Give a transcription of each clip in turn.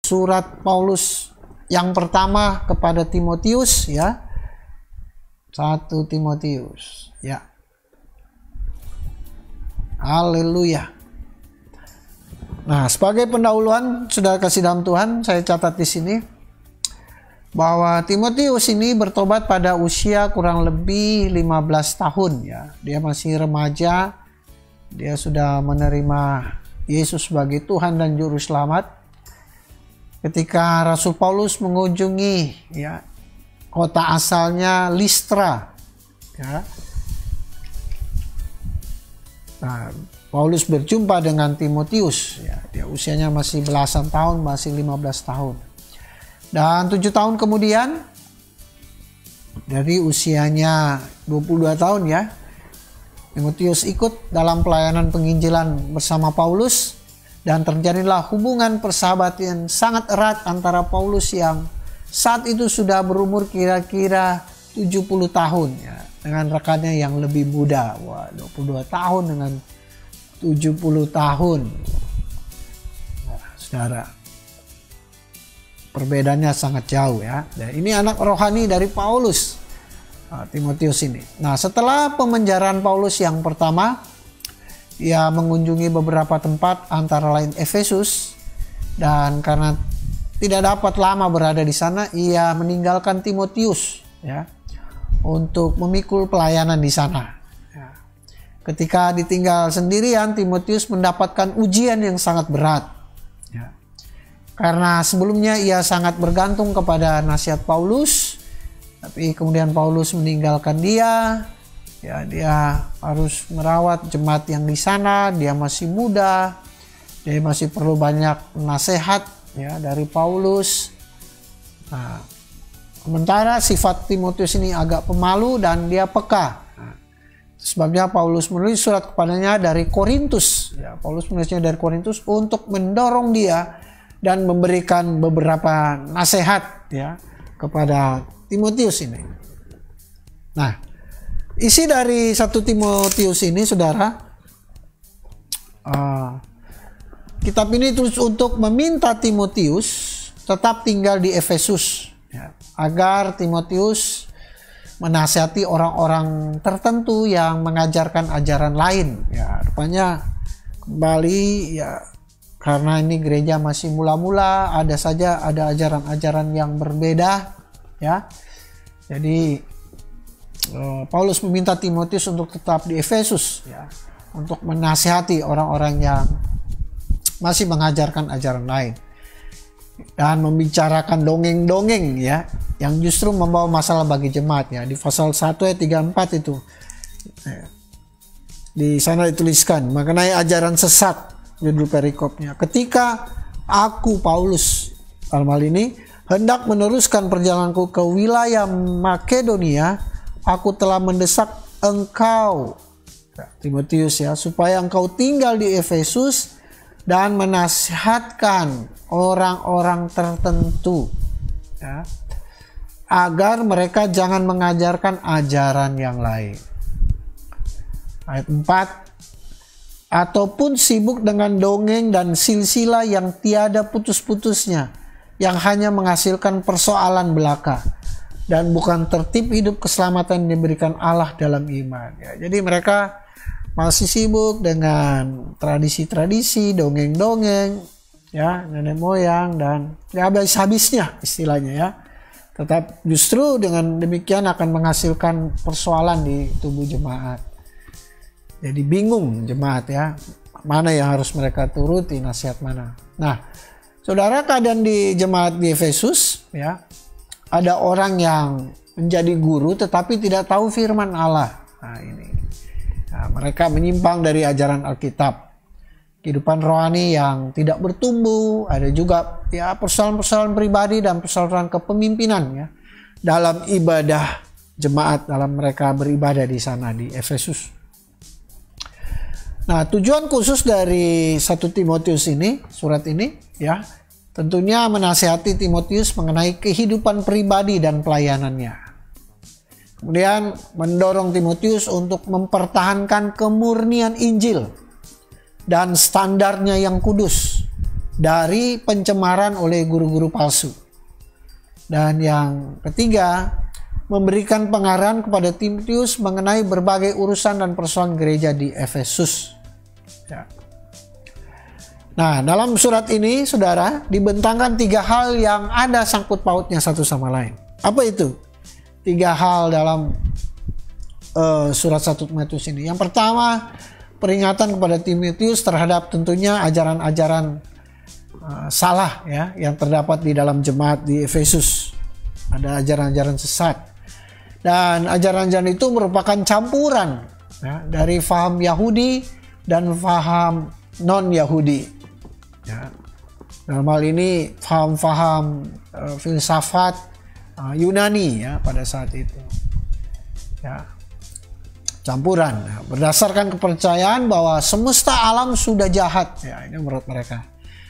surat Paulus yang pertama kepada Timotius ya. 1 Timotius ya. Haleluya. Nah, sebagai pendahuluan saudara kasih dalam Tuhan, saya catat di sini bahwa Timotius ini bertobat pada usia kurang lebih 15 tahun ya. Dia masih remaja. Dia sudah menerima Yesus sebagai Tuhan dan juru selamat. Ketika Rasul Paulus mengunjungi ya kota asalnya Listra ya. Nah, Paulus berjumpa dengan Timotius ya. Dia usianya masih belasan tahun, masih 15 tahun. Dan 7 tahun kemudian dari usianya 22 tahun ya, Timotius ikut dalam pelayanan penginjilan bersama Paulus. Dan terjadilah hubungan persahabatan yang sangat erat antara Paulus yang saat itu sudah berumur kira-kira 70 tahun ya, dengan rekannya yang lebih muda. Wah, 22 tahun dengan 70 tahun. Nah, saudara, perbedaannya sangat jauh ya. Dan ini anak rohani dari Paulus, Timotius ini. Nah, setelah pemenjaraan Paulus yang pertama, ia mengunjungi beberapa tempat antara lain Efesus, dan karena tidak dapat lama berada di sana, ia meninggalkan Timotius ya untuk memikul pelayanan di sana. Ya. Ketika ditinggal sendirian, Timotius mendapatkan ujian yang sangat berat. Ya. Karena sebelumnya ia sangat bergantung kepada nasihat Paulus, tapi kemudian Paulus meninggalkan dia. Ya, dia harus merawat jemaat yang di sana. Dia masih muda, dia masih perlu banyak nasihat ya dari Paulus. Nah, sementara sifat Timotius ini agak pemalu dan dia peka. Nah, sebabnya Paulus menulis surat kepadanya dari Korintus. Ya, Paulus menulisnya dari Korintus untuk mendorong dia dan memberikan beberapa nasihat ya kepada Timotius ini. Nah, isi dari 1 Timotius ini, saudara, kitab ini tulis untuk meminta Timotius tetap tinggal di Efesus ya, agar Timotius menasihati orang-orang tertentu yang mengajarkan ajaran lain. Ya, rupanya kembali ya, karena ini gereja masih mula-mula, ada ajaran-ajaran yang berbeda ya. Jadi Paulus meminta Timotius untuk tetap di Efesus ya, untuk menasihati orang-orang yang masih mengajarkan ajaran lain dan membicarakan dongeng-dongeng ya, yang justru membawa masalah bagi jemaat ya. Di pasal 1 ayat 34 itu ya, di sana dituliskan mengenai ajaran sesat, judul perikopnya. Ketika aku Paulus dalam hal ini hendak meneruskan perjalananku ke wilayah Makedonia, aku telah mendesak engkau Timotius ya, supaya engkau tinggal di Efesus dan menasihatkan orang-orang tertentu ya, agar mereka jangan mengajarkan ajaran yang lain. Ayat 4, ataupun sibuk dengan dongeng dan silsilah yang tiada putus-putusnya, yang hanya menghasilkan persoalan belaka dan bukan tertib hidup keselamatan yang diberikan Allah dalam iman ya. Jadi mereka masih sibuk dengan tradisi-tradisi, dongeng-dongeng ya, nenek moyang, dan ya habis-habisnya istilahnya ya. Tetap justru dengan demikian akan menghasilkan persoalan di tubuh jemaat. Jadi bingung jemaat ya, mana yang harus mereka turuti, nasihat mana. Nah, saudara, keadaan di jemaat di Efesus ya, ada orang yang menjadi guru tetapi tidak tahu firman Allah. Nah, ini. Nah, mereka menyimpang dari ajaran Alkitab. Kehidupan rohani yang tidak bertumbuh, ada juga ya persoalan-persoalan pribadi dan persoalan kepemimpinan ya dalam ibadah jemaat, dalam mereka beribadah di sana di Efesus. Nah, tujuan khusus dari 1 Timotius ini, surat ini ya, tentunya menasihati Timotius mengenai kehidupan pribadi dan pelayanannya. Kemudian mendorong Timotius untuk mempertahankan kemurnian Injil dan standarnya yang kudus. dari pencemaran oleh guru-guru palsu. Dan yang ketiga, memberikan pengarahan kepada Timotius mengenai berbagai urusan dan persoalan gereja di Efesus. Ya. Nah, dalam surat ini, saudara, dibentangkan 3 hal yang ada sangkut pautnya satu sama lain. Apa itu? 3 hal dalam surat 1 Timotius ini. Yang pertama, peringatan kepada Timotius terhadap tentunya ajaran-ajaran salah ya yang terdapat di dalam jemaat di Efesus. Ada ajaran-ajaran sesat. Dan ajaran-ajaran itu merupakan campuran ya, dari faham Yahudi dan faham non-Yahudi. Ya. Dalam hal ini faham-faham filsafat Yunani ya pada saat itu. Ya. Campuran ya, berdasarkan kepercayaan bahwa semesta alam sudah jahat ya, ini menurut mereka.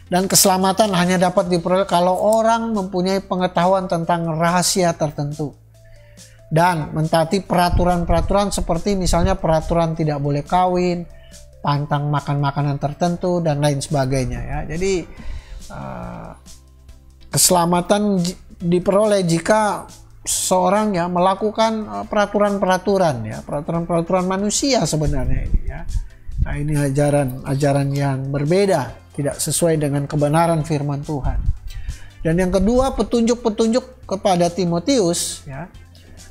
Dan keselamatan hanya dapat diperoleh kalau orang mempunyai pengetahuan tentang rahasia tertentu dan mentaati peraturan-peraturan seperti misalnya peraturan tidak boleh kawin, pantang makan makanan tertentu dan lain sebagainya ya. Jadi keselamatan diperoleh jika seorang ya melakukan peraturan-peraturan ya, peraturan-peraturan manusia sebenarnya ini ya. Nah, ini ajaran yang berbeda, tidak sesuai dengan kebenaran firman Tuhan. Dan yang kedua, petunjuk-petunjuk kepada Timotius ya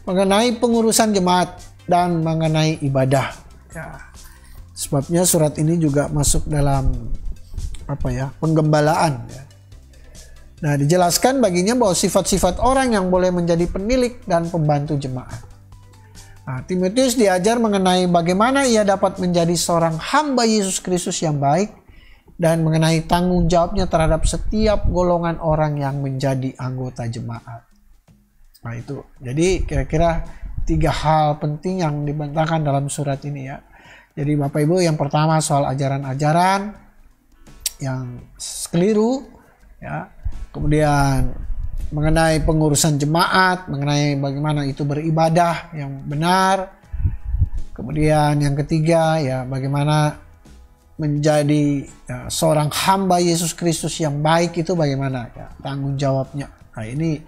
mengenai pengurusan jemaat dan mengenai ibadah. Ya. Sebabnya surat ini juga masuk dalam penggembalaan ya. Nah, dijelaskan baginya bahwa sifat-sifat orang yang boleh menjadi penilik dan pembantu jemaat. Nah, Timotius diajar mengenai bagaimana ia dapat menjadi seorang hamba Yesus Kristus yang baik dan mengenai tanggung jawabnya terhadap setiap golongan orang yang menjadi anggota jemaat. Nah, itu. Jadi kira-kira 3 hal penting yang dibentangkan dalam surat ini ya. Jadi Bapak Ibu, yang pertama soal ajaran-ajaran yang keliru ya. Kemudian mengenai pengurusan jemaat, mengenai bagaimana itu beribadah yang benar. Kemudian yang ketiga ya bagaimana menjadi seorang hamba Yesus Kristus yang baik itu bagaimana ya tanggung jawabnya. Nah, ini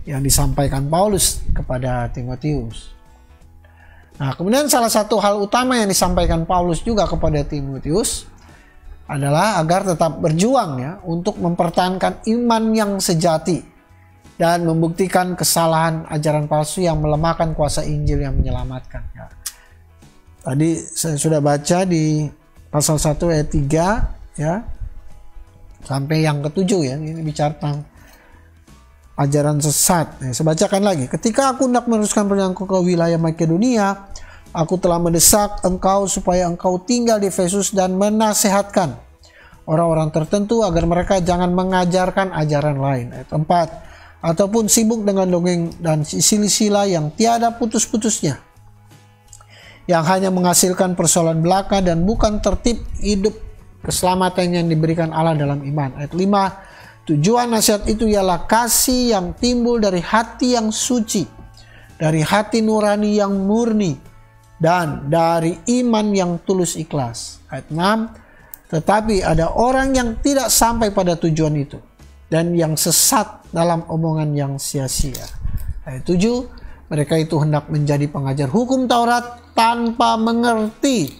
yang disampaikan Paulus kepada Timotius. Nah, kemudian salah satu hal utama yang disampaikan Paulus juga kepada Timotius adalah agar tetap berjuang ya untuk mempertahankan iman yang sejati dan membuktikan kesalahan ajaran palsu yang melemahkan kuasa Injil yang menyelamatkan ya. Tadi saya sudah baca di pasal 1 ayat 3 ya sampai yang ke-7 ya, ini bicara tentang ajaran sesat. Saya bacakan lagi. Ketika aku hendak meneruskan perjalananku ke wilayah Makedonia, aku telah mendesak engkau supaya engkau tinggal di Efesus dan menasehatkan orang-orang tertentu agar mereka jangan mengajarkan ajaran lain. Ayat 4. Ataupun sibuk dengan dongeng dan silsilah yang tiada putus-putusnya, yang hanya menghasilkan persoalan belaka dan bukan tertib hidup keselamatan yang diberikan Allah dalam iman. Ayat 5. Tujuan nasihat itu ialah kasih yang timbul dari hati yang suci, dari hati nurani yang murni, dan dari iman yang tulus ikhlas. Ayat 6. Tetapi ada orang yang tidak sampai pada tujuan itu, dan yang sesat dalam omongan yang sia-sia. Ayat 7. Mereka itu hendak menjadi pengajar hukum Taurat tanpa mengerti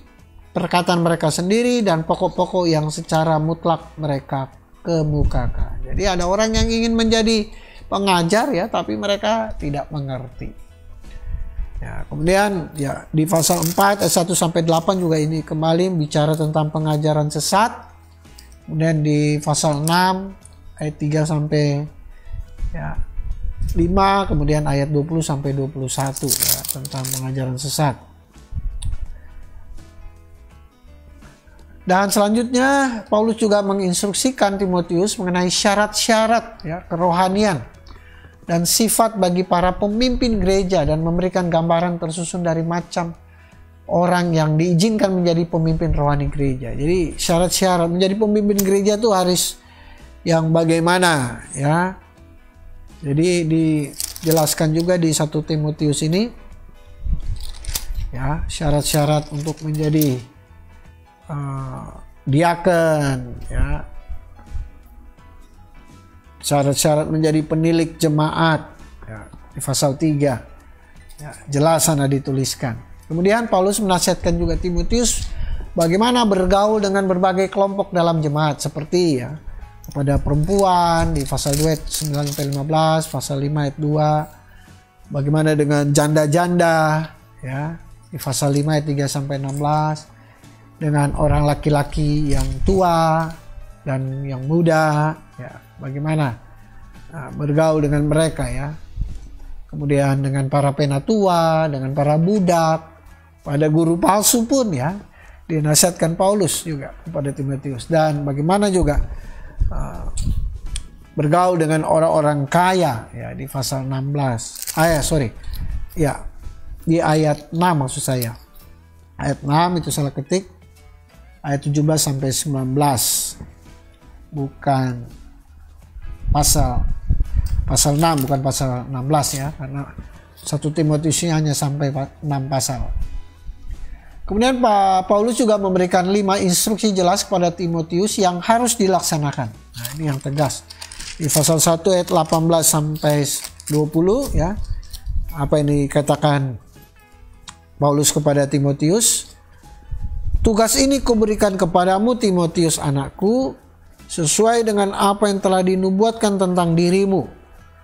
perkataan mereka sendiri dan pokok-pokok yang secara mutlak mereka kemukakan. Jadi ada orang yang ingin menjadi pengajar ya, tapi mereka tidak mengerti. Ya, kemudian ya di pasal 4 ayat 1 sampai 8 juga ini kembali bicara tentang pengajaran sesat. Kemudian di pasal 6 ayat 3 sampai ya 5, kemudian ayat 20 sampai 21 ya, tentang pengajaran sesat. Dan selanjutnya Paulus juga menginstruksikan Timotius mengenai syarat-syarat ya, kerohanian dan sifat bagi para pemimpin gereja dan memberikan gambaran tersusun dari macam orang yang diizinkan menjadi pemimpin rohani gereja. Jadi syarat-syarat menjadi pemimpin gereja itu harus yang bagaimana ya. Jadi dijelaskan juga di 1 Timotius ini ya syarat-syarat untuk menjadi diaken ya, Syarat-syarat menjadi penilik jemaat ya, di pasal 3 ya, jelas sana dituliskan. Kemudian Paulus menasihatkan juga Timotius bagaimana bergaul dengan berbagai kelompok dalam jemaat, seperti ya kepada perempuan di pasal 2 ayat 9-15, pasal 5 ayat 2, bagaimana dengan janda-janda ya di pasal 5 ayat 3-16, dengan orang laki-laki yang tua dan yang muda ya, bagaimana bergaul dengan mereka ya. Kemudian dengan para penatua, dengan para budak, pada guru palsu pun ya dinasihatkan Paulus juga kepada Timotius. Dan bagaimana juga bergaul dengan orang-orang kaya ya di pasal 16. Di ayat 6 maksud saya. Ayat 6 itu salah ketik. Ayat 17-19. Bukan pasal 6, bukan pasal 16 ya, karena 1 Timotius hanya sampai 6 pasal. Kemudian Paulus juga memberikan 5 instruksi jelas kepada Timotius yang harus dilaksanakan. Nah, ini yang tegas. Di pasal 1 ayat 18-20 ya. Apa yang dikatakan Paulus kepada Timotius? Tugas ini kuberikan kepadamu Timotius anakku, sesuai dengan apa yang telah dinubuatkan tentang dirimu,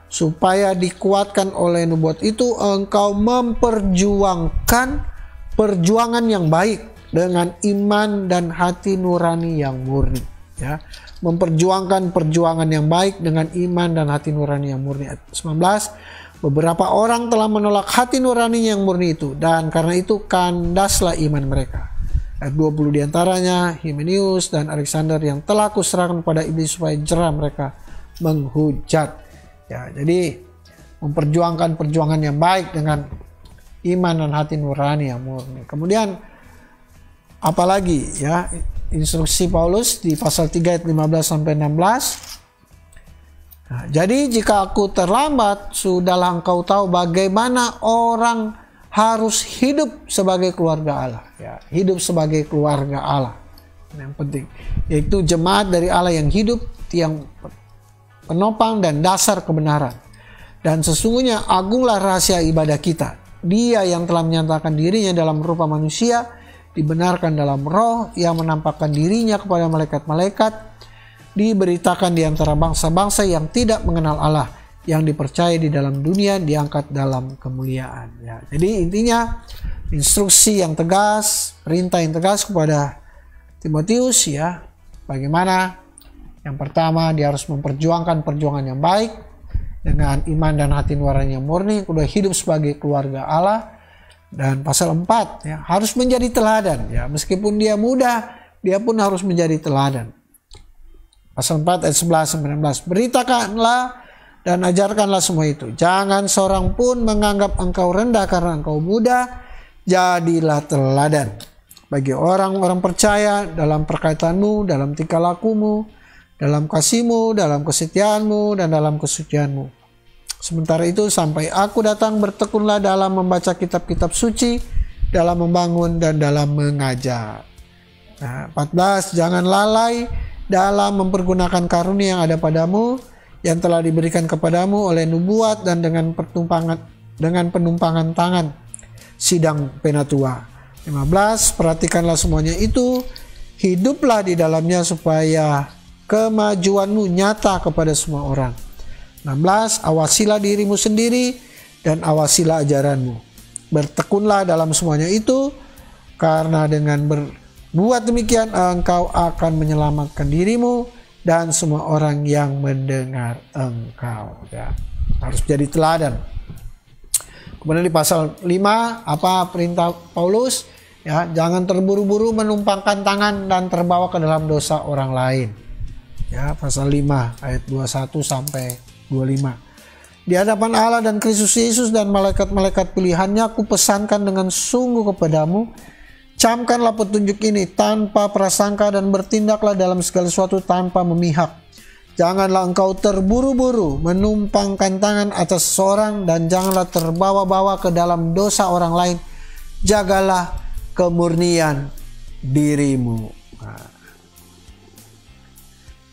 supaya dikuatkan oleh nubuat itu engkau memperjuangkan perjuangan yang baik dengan iman dan hati nurani yang murni ya. Memperjuangkan perjuangan yang baik dengan iman dan hati nurani yang murni. Ayat 19, beberapa orang telah menolak hati nurani yang murni itu, dan karena itu kandaslah iman mereka. Ayat 20, diantaranya Hymenaeus dan Alexander yang telah kuserahkan pada iblis supaya jera mereka menghujat. Ya, jadi memperjuangkan perjuangan yang baik dengan iman dan hati nurani yang murni. Kemudian apalagi ya instruksi Paulus di pasal 3 ayat 15-16. Nah, jadi jika aku terlambat, sudahlah engkau tahu bagaimana orang harus hidup sebagai keluarga Allah. Ya, hidup sebagai keluarga Allah. Yang penting yaitu jemaat dari Allah yang hidup, yang penopang dan dasar kebenaran. Dan sesungguhnya agunglah rahasia ibadah kita. Dia yang telah menyatakan dirinya dalam rupa manusia, dibenarkan dalam roh, yang menampakkan dirinya kepada malaikat-malaikat, diberitakan di antara bangsa-bangsa yang tidak mengenal Allah, yang dipercaya di dalam dunia, diangkat dalam kemuliaan. Ya, jadi intinya instruksi yang tegas, perintah yang tegas kepada Timotius ya, bagaimana yang pertama, dia harus memperjuangkan perjuangan yang baik dengan iman dan hati nurani yang murni. Kedua, hidup sebagai keluarga Allah. Dan pasal 4 ya, harus menjadi teladan ya, meskipun dia muda, dia pun harus menjadi teladan. Pasal 4 ayat 11-19, beritakanlah dan ajarkanlah semua itu. Jangan seorang pun menganggap engkau rendah karena engkau muda. Jadilah teladan bagi orang-orang percaya dalam perkataanmu, dalam tingkah lakumu, dalam kasihmu, dalam kesetiaanmu, dan dalam kesucianmu. Sementara itu sampai aku datang, bertekunlah dalam membaca kitab-kitab suci, dalam membangun dan dalam mengajar. Nah, 14, jangan lalai dalam mempergunakan karunia yang ada padamu, yang telah diberikan kepadamu oleh nubuat dan dengan penumpangan tangan sidang penatua. 15, perhatikanlah semuanya itu, hiduplah di dalamnya supaya kemajuanmu nyata kepada semua orang. 16, awasilah dirimu sendiri dan awasilah ajaranmu. Bertekunlah dalam semuanya itu, karena dengan berbuat demikian engkau akan menyelamatkan dirimu dan semua orang yang mendengar engkau. Ya, harus jadi teladan. Kemudian di pasal 5, apa perintah Paulus? Ya, jangan terburu-buru menumpangkan tangan dan terbawa ke dalam dosa orang lain. Ya, pasal 5 ayat 21-25. Di hadapan Allah dan Kristus Yesus dan malaikat-malaikat pilihannya, aku pesankan dengan sungguh kepadamu, camkanlah petunjuk ini tanpa prasangka dan bertindaklah dalam segala sesuatu tanpa memihak. Janganlah engkau terburu-buru menumpangkan tangan atas seseorang dan janganlah terbawa-bawa ke dalam dosa orang lain. Jagalah kemurnian dirimu.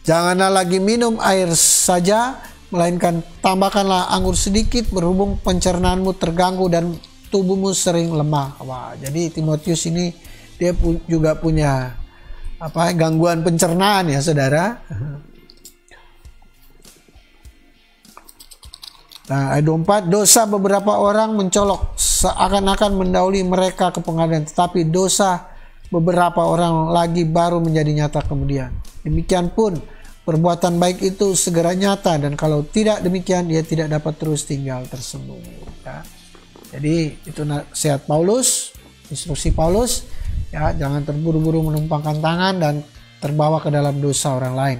Janganlah lagi minum air saja, melainkan tambahkanlah anggur sedikit berhubung pencernaanmu terganggu dan tubuhmu sering lemah. Wah, jadi Timotius ini dia juga punya gangguan pencernaan ya, saudara. Nah, ayat 24, dosa beberapa orang mencolok seakan-akan mendahului mereka ke pengadilan, tetapi dosa beberapa orang lagi baru menjadi nyata kemudian. Demikian pun perbuatan baik itu segera nyata, dan kalau tidak demikian ia tidak dapat terus tinggal tersembunyi. Ya. Jadi itu nasihat Paulus, instruksi Paulus, ya, jangan terburu-buru menumpangkan tangan dan terbawa ke dalam dosa orang lain.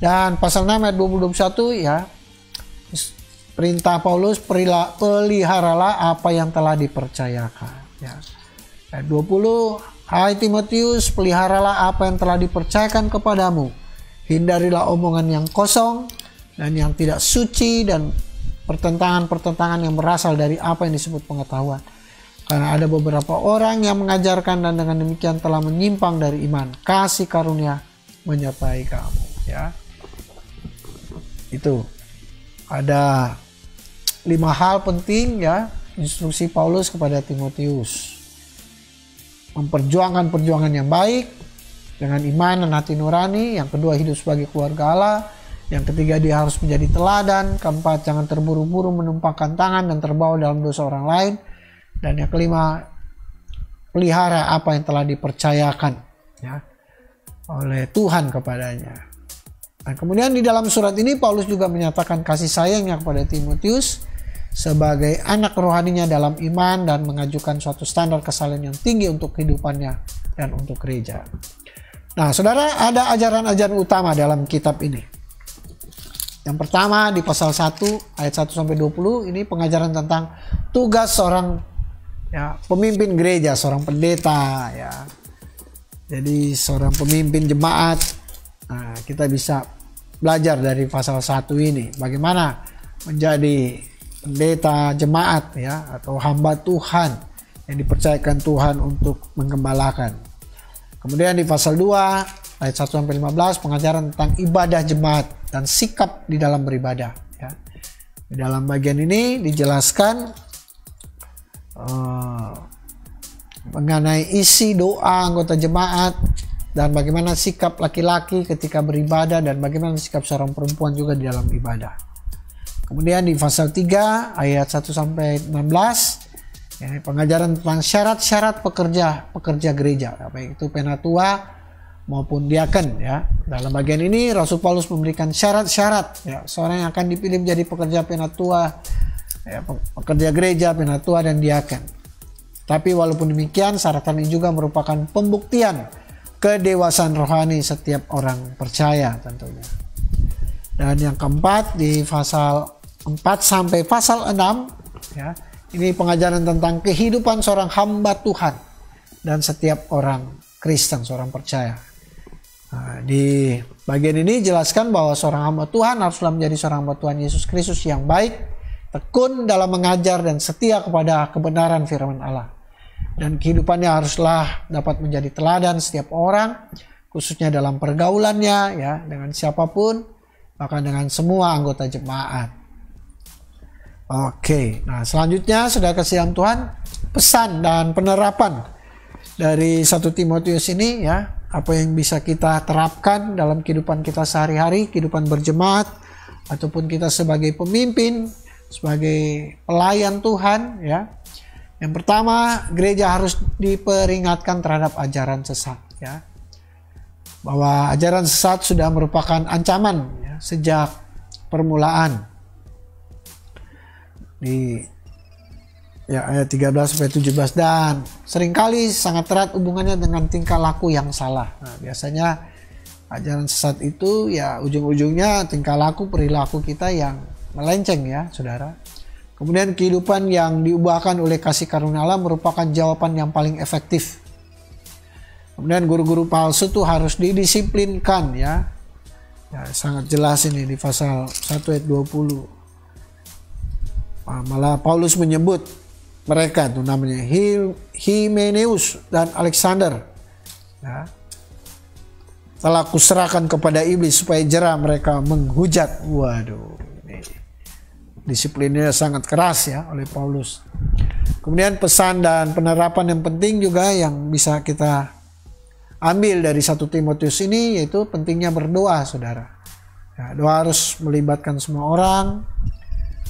Dan pasal 6 ayat 20-21 ya, perintah Paulus, peliharalah apa yang telah dipercayakan. Ya. Ayat 20, hai Timotius, peliharalah apa yang telah dipercayakan kepadamu. Hindarilah omongan yang kosong dan yang tidak suci dan pertentangan-pertentangan yang berasal dari apa yang disebut pengetahuan. Karena ada beberapa orang yang mengajarkan dan dengan demikian telah menyimpang dari iman. Kasih karunia menyertai kamu. Ya, itu ada 5 hal penting ya, instruksi Paulus kepada Timotius. Memperjuangkan perjuangan yang baik dengan iman dan hati nurani. Yang kedua, hidup sebagai keluarga Allah. Yang ketiga, dia harus menjadi teladan. Keempat, jangan terburu-buru menumpangkan tangan dan terbawa dalam dosa orang lain. Dan yang kelima, pelihara apa yang telah dipercayakan ya, oleh Tuhan kepadanya. Dan kemudian di dalam surat ini Paulus juga menyatakan kasih sayangnya kepada Timotius sebagai anak rohaninya dalam iman dan mengajukan suatu standar kesalehan yang tinggi untuk kehidupannya dan untuk gereja. Nah, saudara, ada ajaran-ajaran utama dalam kitab ini. Yang pertama di pasal 1 ayat 1-20 ini pengajaran tentang tugas seorang ya, pemimpin gereja, seorang pendeta ya. Jadi seorang pemimpin jemaat. Nah, kita bisa belajar dari pasal 1 ini bagaimana menjadi pendeta jemaat ya, atau hamba Tuhan yang dipercayakan Tuhan untuk menggembalakan. Kemudian di pasal 2 ayat 1-15 pengajaran tentang ibadah jemaat dan sikap di dalam beribadah ya. Di dalam bagian ini dijelaskan mengenai isi doa anggota jemaat dan bagaimana sikap laki-laki ketika beribadah dan bagaimana sikap seorang perempuan juga di dalam ibadah. Kemudian di pasal 3 ayat 1-16 ya, pengajaran tentang syarat-syarat pekerja gereja, baik itu penatua maupun diaken ya. Dalam bagian ini Rasul Paulus memberikan syarat-syarat ya, seorang yang akan dipilih menjadi pekerja penatua ya, pekerja gereja, penatua dan diaken. Tapi walaupun demikian, syaratan ini juga merupakan pembuktian kedewasaan rohani setiap orang percaya tentunya. Dan yang keempat di pasal 4 sampai pasal 6 ya, ini pengajaran tentang kehidupan seorang hamba Tuhan dan setiap orang Kristen, seorang percaya. Nah, di bagian ini jelaskan bahwa seorang hamba Tuhan haruslah menjadi seorang hamba Tuhan Yesus Kristus yang baik, tekun dalam mengajar dan setia kepada kebenaran firman Allah. Dan kehidupannya haruslah dapat menjadi teladan setiap orang, khususnya dalam pergaulannya ya, dengan siapapun, bahkan dengan semua anggota jemaat. Oke, nah selanjutnya saudara kasih dalam Tuhan, pesan dan penerapan dari 1 Timotius ini ya, apa yang bisa kita terapkan dalam kehidupan kita sehari-hari, kehidupan berjemaat, ataupun kita sebagai pemimpin, sebagai pelayan Tuhan ya. Yang pertama, gereja harus diperingatkan terhadap ajaran sesat ya. Bahwa ajaran sesat sudah merupakan ancaman ya, sejak permulaan. Di ya, ayat 13-17 dan seringkali sangat erat hubungannya dengan tingkah laku yang salah. Nah, biasanya ajaran sesat itu ya ujung-ujungnya tingkah laku perilaku kita yang melenceng ya, saudara. Kemudian kehidupan yang diubahkan oleh kasih karunia Allah merupakan jawaban yang paling efektif. Kemudian guru-guru palsu itu harus didisiplinkan ya. Ya, sangat jelas ini di pasal 1 ayat 20. Malah Paulus menyebut mereka itu namanya Hymenaeus dan Alexander ya. telah kuserahkan kepada iblis supaya jera mereka menghujat. Waduh, ini disiplinnya sangat keras ya oleh Paulus. Kemudian pesan dan penerapan yang penting juga yang bisa kita ambil dari 1 Timotius ini, yaitu pentingnya berdoa, saudara. Ya, doa harus melibatkan semua orang.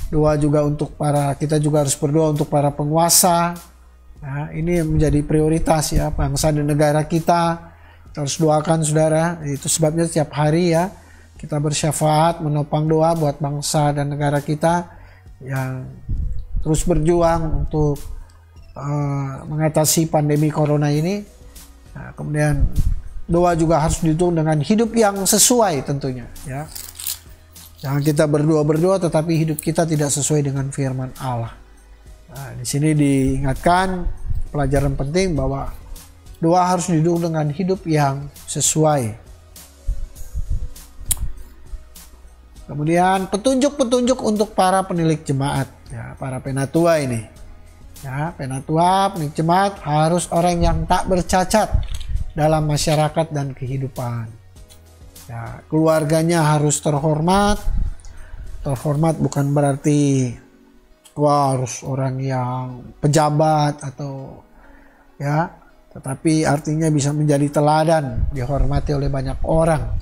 Doa juga untuk kita juga harus berdoa untuk para penguasa. Nah, ini menjadi prioritas ya, bangsa dan negara kita. Kita harus doakan, saudara. Itu sebabnya setiap hari ya kita bersyafaat, menopang doa buat bangsa dan negara kita yang terus berjuang untuk mengatasi pandemi corona ini. Nah, kemudian doa juga harus didukung dengan hidup yang sesuai tentunya ya. Jangan kita berdoa tetapi hidup kita tidak sesuai dengan firman Allah. Nah, di sini diingatkan pelajaran penting bahwa doa harus didukung dengan hidup yang sesuai. Kemudian petunjuk-petunjuk untuk para penilik jemaat, ya, para penatua ini. Ya, penatua, penilik jemaat harus orang yang tak bercacat dalam masyarakat dan kehidupan. Ya, keluarganya harus terhormat. Terhormat bukan berarti harus orang yang pejabat atau ya, tetapi artinya bisa menjadi teladan, dihormati oleh banyak orang.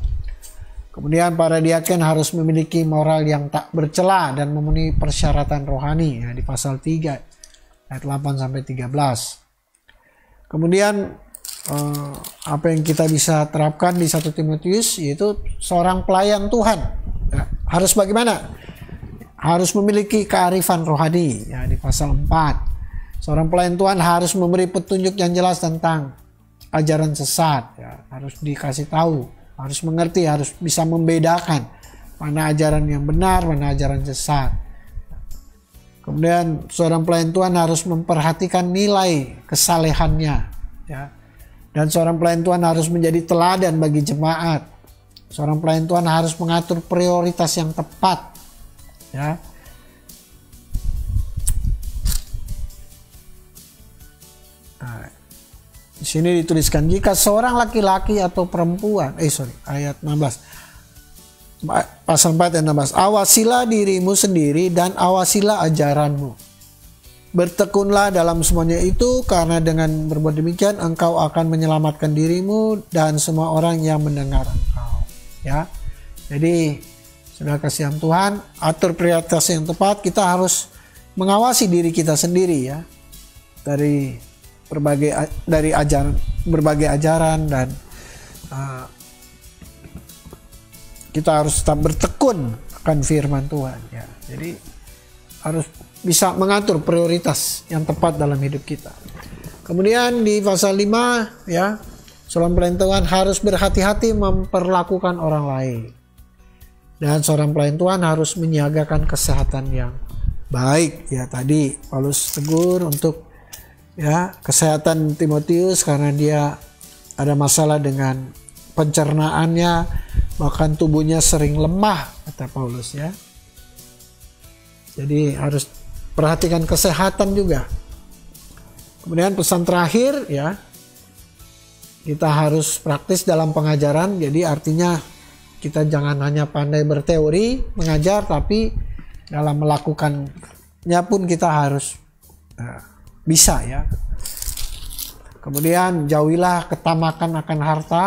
Kemudian para diaken harus memiliki moral yang tak bercela dan memenuhi persyaratan rohani ya, di pasal 3 ayat 8 sampai 13. Kemudian apa yang kita bisa terapkan di 1 Timotius yaitu seorang pelayan Tuhan ya, harus bagaimana? Harus memiliki kearifan rohani ya, di pasal 4. Seorang pelayan Tuhan harus memberi petunjuk yang jelas tentang ajaran sesat ya, harus dikasih tahu, harus mengerti, harus bisa membedakan mana ajaran yang benar, mana ajaran sesat. Kemudian seorang pelayan Tuhan harus memperhatikan nilai kesalehannya ya. Dan seorang pelayan Tuhan harus menjadi teladan bagi jemaat. Seorang pelayan Tuhan harus mengatur prioritas yang tepat ya. Nah, di sini dituliskan jika seorang laki-laki atau perempuan, ayat 16. Pasal 4 ayat 16. Awasilah dirimu sendiri dan awasilah ajaranmu. Bertekunlah dalam semuanya itu, karena dengan berbuat demikian engkau akan menyelamatkan dirimu dan semua orang yang mendengar engkau. Ya, jadi sudah kasihan Tuhan, atur prioritas yang tepat. Kita harus mengawasi diri kita sendiri ya, dari berbagai ajaran dan kita harus tetap bertekun akan firman Tuhan ya. Jadi harus bisa mengatur prioritas yang tepat dalam hidup kita. Kemudian di pasal 5 ya, seorang pelayan Tuhan harus berhati-hati memperlakukan orang lain. Dan seorang pelayan Tuhan harus menyiagakan kesehatan yang baik ya. Tadi Paulus tegur untuk ya kesehatan Timotius karena dia ada masalah dengan pencernaannya, bahkan tubuhnya sering lemah kata Paulus ya. Jadi harus perhatikan kesehatan juga. Kemudian pesan terakhir ya, kita harus praktis dalam pengajaran. Jadi artinya kita jangan hanya pandai berteori mengajar, tapi dalam melakukannya pun kita harus bisa ya. Kemudian jauhilah ketamakan akan harta.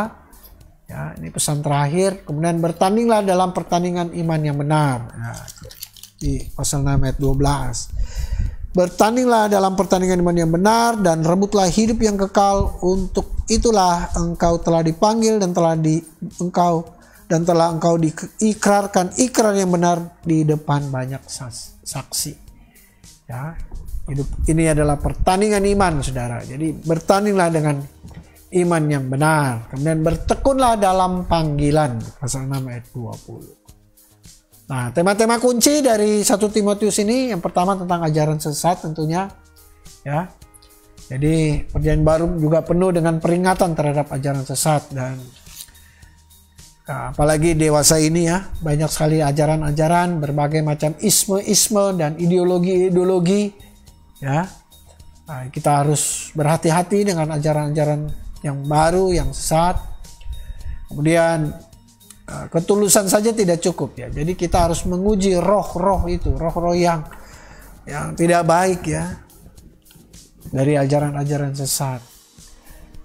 Ya, ini pesan terakhir. Kemudian bertandinglah dalam pertandingan iman yang benar. Ya, di pasal 6 ayat 12. Bertandinglah dalam pertandingan iman yang benar dan rebutlah hidup yang kekal. Untuk itulah engkau telah dipanggil dan telah engkau diikrarkan ikrar yang benar di depan banyak saksi. Ya, hidup ini adalah pertandingan iman, saudara. Jadi bertandinglah dengan iman yang benar. Kemudian bertekunlah dalam panggilan, pasal 6 ayat 20. Nah, tema-tema kunci dari 1 Timotius ini, yang pertama tentang ajaran sesat tentunya ya. Jadi perjanjian baru juga penuh dengan peringatan terhadap ajaran sesat, dan apalagi dewasa ini ya, banyak sekali ajaran-ajaran, berbagai macam isme-isme dan ideologi-ideologi ya. Nah, kita harus berhati-hati dengan ajaran-ajaran yang baru, yang sesat. Kemudian ketulusan saja tidak cukup ya. Jadi kita harus menguji roh-roh itu, roh-roh yang tidak baik ya, dari ajaran-ajaran sesat.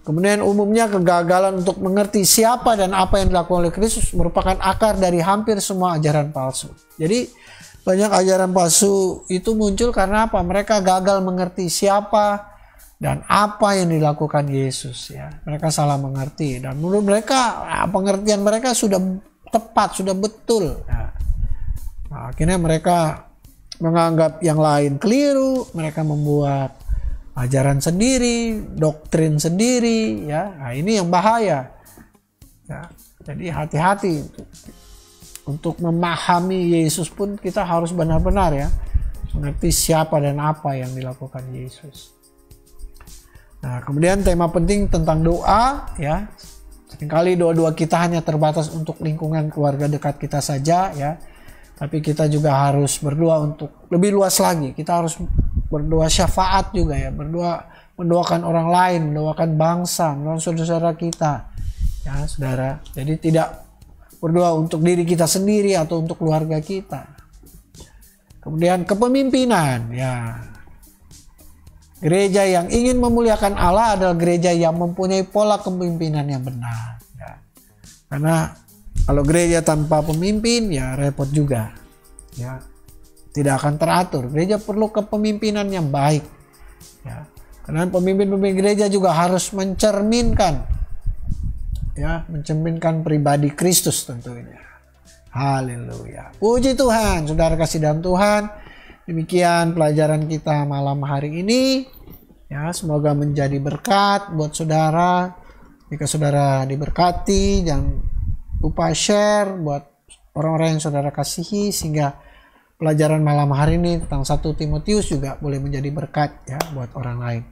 Kemudian umumnya kegagalan untuk mengerti siapa dan apa yang dilakukan oleh Kristus merupakan akar dari hampir semua ajaran palsu. Jadi banyak ajaran palsu itu muncul karena apa? Mereka gagal mengerti siapa dan apa yang dilakukan Yesus ya. Mereka salah mengerti dan menurut mereka pengertian mereka sudah tepat, sudah betul. Nah, akhirnya mereka menganggap yang lain keliru, mereka membuat ajaran sendiri, doktrin sendiri ya. Nah, ini yang bahaya. Ya, jadi hati-hati untuk memahami Yesus pun kita harus benar-benar ya mengerti siapa dan apa yang dilakukan Yesus. Nah, kemudian tema penting tentang doa ya. Seringkali doa-doa kita hanya terbatas untuk lingkungan keluarga dekat kita saja ya. Tapi kita juga harus berdoa untuk lebih luas lagi. Kita harus berdoa syafaat juga ya, berdoa mendoakan orang lain, mendoakan bangsa, mendoakan saudara-saudara kita ya saudara. Jadi tidak berdoa untuk diri kita sendiri atau untuk keluarga kita. Kemudian kepemimpinan ya. Gereja yang ingin memuliakan Allah adalah gereja yang mempunyai pola kepemimpinan yang benar ya. Karena kalau gereja tanpa pemimpin ya repot juga ya. Tidak akan teratur. Gereja perlu kepemimpinan yang baik. Ya. Karena pemimpin-pemimpin gereja juga harus mencerminkan pribadi Kristus tentunya. Haleluya. Puji Tuhan, saudara kasih dalam Tuhan. Demikian pelajaran kita malam hari ini. Ya, semoga menjadi berkat buat saudara. Jika saudara diberkati, jangan lupa share buat orang-orang yang saudara kasihi sehingga pelajaran malam hari ini tentang 1 Timotius juga boleh menjadi berkat ya buat orang lain.